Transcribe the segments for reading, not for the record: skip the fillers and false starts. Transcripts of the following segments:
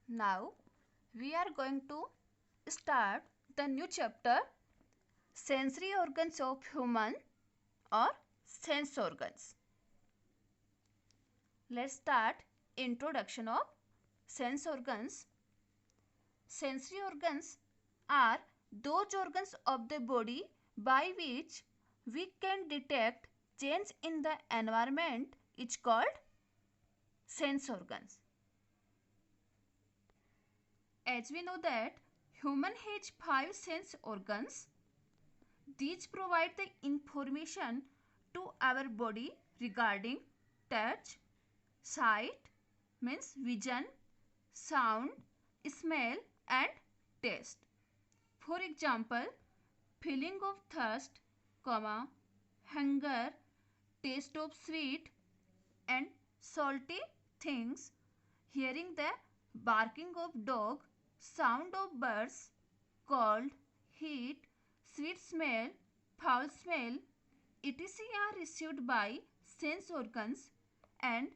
Now we are going to start the new chapter, sensory organs of human or sense organs. Let's start introduction of sense organs. Sensory organs are those organs of the body by which we can detect change in the environment is called sense organs. As we know that human has 5 sense organs. These provide the information to our body regarding touch, sight means vision, sound, smell and taste. For example, feeling of thirst, hunger, taste of sweet and salty things, hearing the barking of dog, sound of birds, cold, heat, sweet smell, foul smell, etc. are received by sense organs and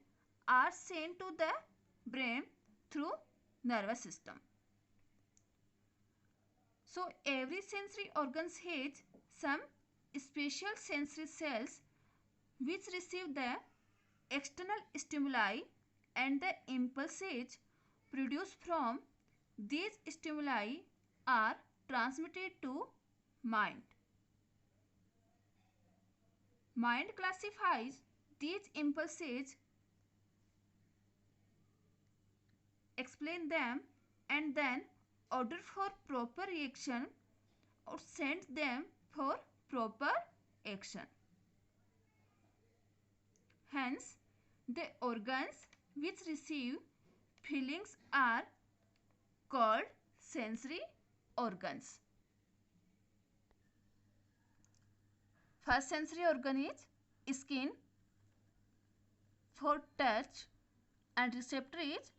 are sent to the brain through nervous system. So every sensory organs has some special sensory cells which receive the external stimuli and the impulses produced from these stimuli are transmitted to mind. Mind classifies these impulses, explain them and then order for proper reaction or send them for proper action. Hence, the organs which receive feelings are called sensory organs. First sensory organ is skin for touch and receptor is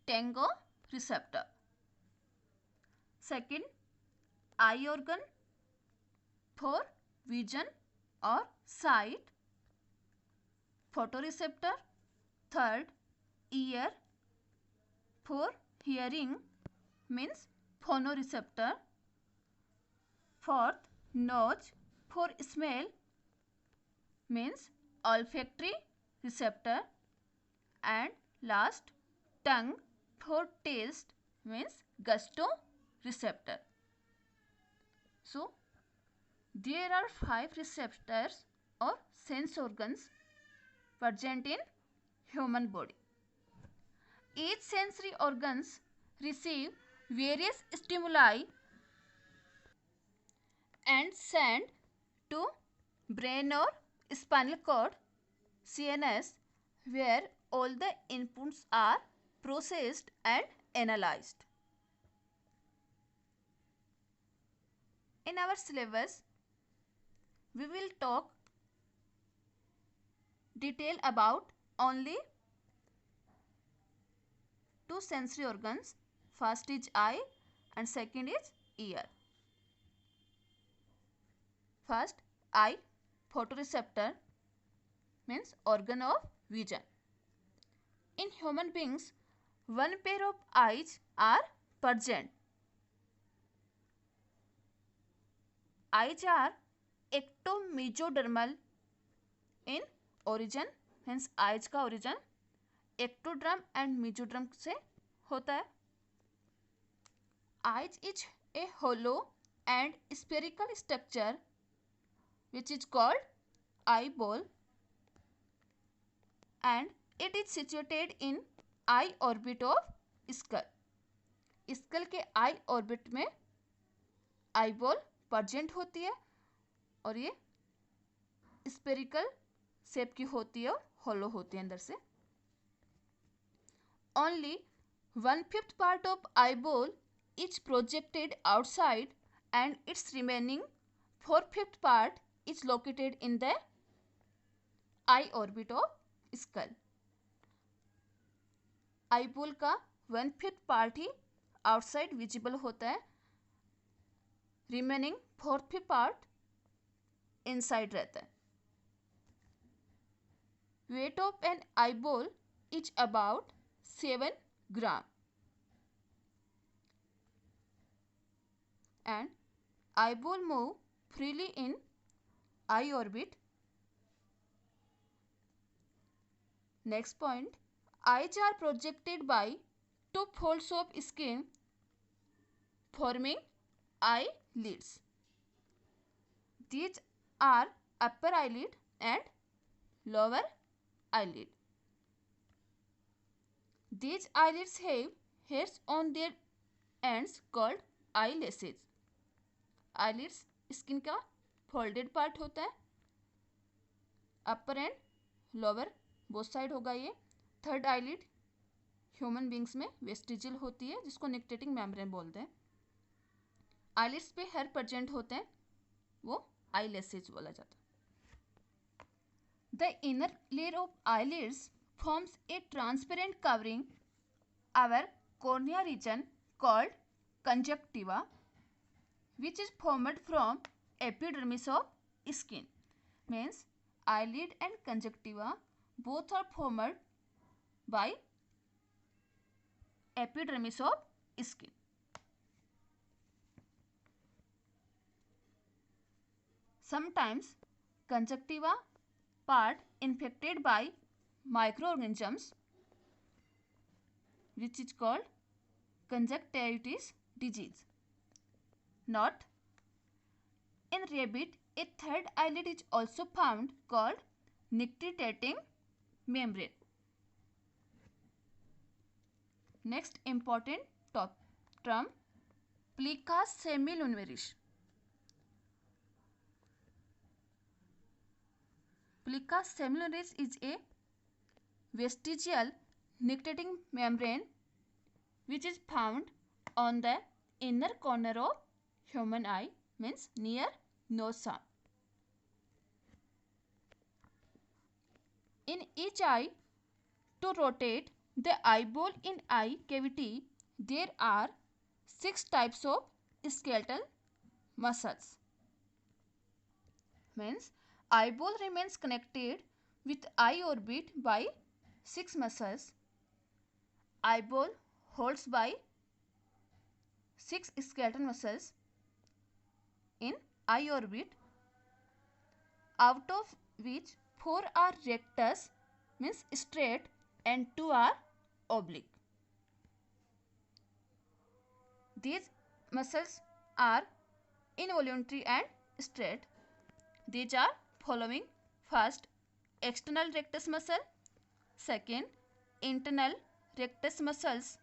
tango receptor. Second, eye organ for vision or sight, photoreceptor. Third, ear for hearing means phonoreceptor. Fourth, nose for smell means olfactory receptor. And last, tongue for taste means gusto receptor. So, there are 5 receptors or sense organs present in human body. Each sensory organs receive various stimuli and send to brain or spinal cord CNS where all the inputs are processed and analyzed. In our syllabus, we will talk detail about only 2 sensory organs. First is eye and second is ear. First, eye photoreceptor means organ of vision. In human beings, one pair of eyes are present. Eyes are ectomesodermal in origin, hence eyes का origin ectoderm and mesoderm से होता है. Eyes is a hollow and spherical structure which is called eyeball and it is situated in eye orbit of skull. Skull के eye orbit में eyeball present होती है और ये स्पेरिकल शेप की होती है और हॉलो होती है अंदर से. Only 1/5 part of eyeball is projected outside and its remaining 4/5 part is located in the eye orbit of skull. eyeball का 1/5 part ही आउटसाइड विजिबल होता है, रिमेनिंग 4/5 पार्ट इनसाइड रहता है. Weight of an eyeball is about 7 gram. and eyeball move freely in eye orbit. Next point, eyes are projected by two folds of skin forming eyelids. These are upper eyelid and lower eyelid. These eyelids have hairs on their ends called eyelashes. Eyelids skin का folded part होता है, अपर and lower both side होगा ये. Third eyelid human beings में vestigial होती है जिसको nictitating membrane बोलते हैं. आईलिड्स पे हेयर प्रेजेंट होते हैं, वो आईलैशेज बोला जाता है. The inner layer of eyelids forms a transparent covering our cornea region called conjunctiva, which is formed from epidermis of skin. Means eyelid and conjunctiva both are formed by epidermis of skin. Sometimes conjunctiva part infected by microorganisms, which is called conjunctivitis disease. Note, in rabbit a third eyelid is also found called nictitating membrane. Next important term, plica semilunarius. Plica semilunarius is a vestigial nictitating membrane which is found on the inner corner of human eye, means near nostril. In each eye, to rotate the eyeball in eye cavity, there are 6 types of skeletal muscles. Means eyeball remains connected with eye orbit by 6 muscles. Eyeball holds by 6 skeletal muscles in eye orbit, out of which 4 are rectus, means straight, and 2 are oblique. These muscles are involuntary and straight. These are following: first, external rectus muscle; second, internal rectus muscles;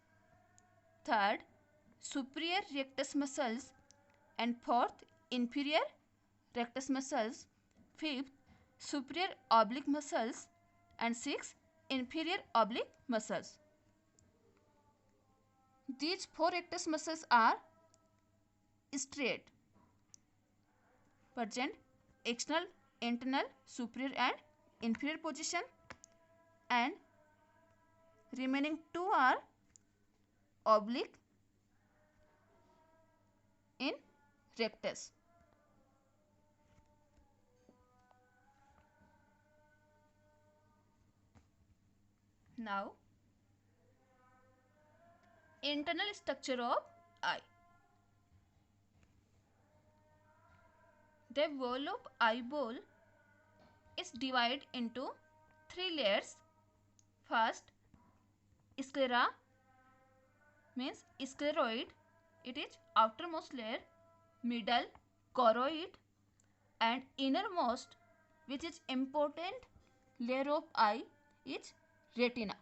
third, superior rectus muscles; and fourth, inferior rectus muscles; fifth, superior oblique muscles; and sixth, inferior oblique muscles. These 4 rectus muscles are straight, present external, internal, superior and inferior position, and remaining 2 are oblique in rectus. Now, internal structure of eye. The wall of eyeball is divided into 3 layers. First, sclera, means scleroid, it is outermost layer, middle choroid, and innermost, which is important layer of eye, is retina.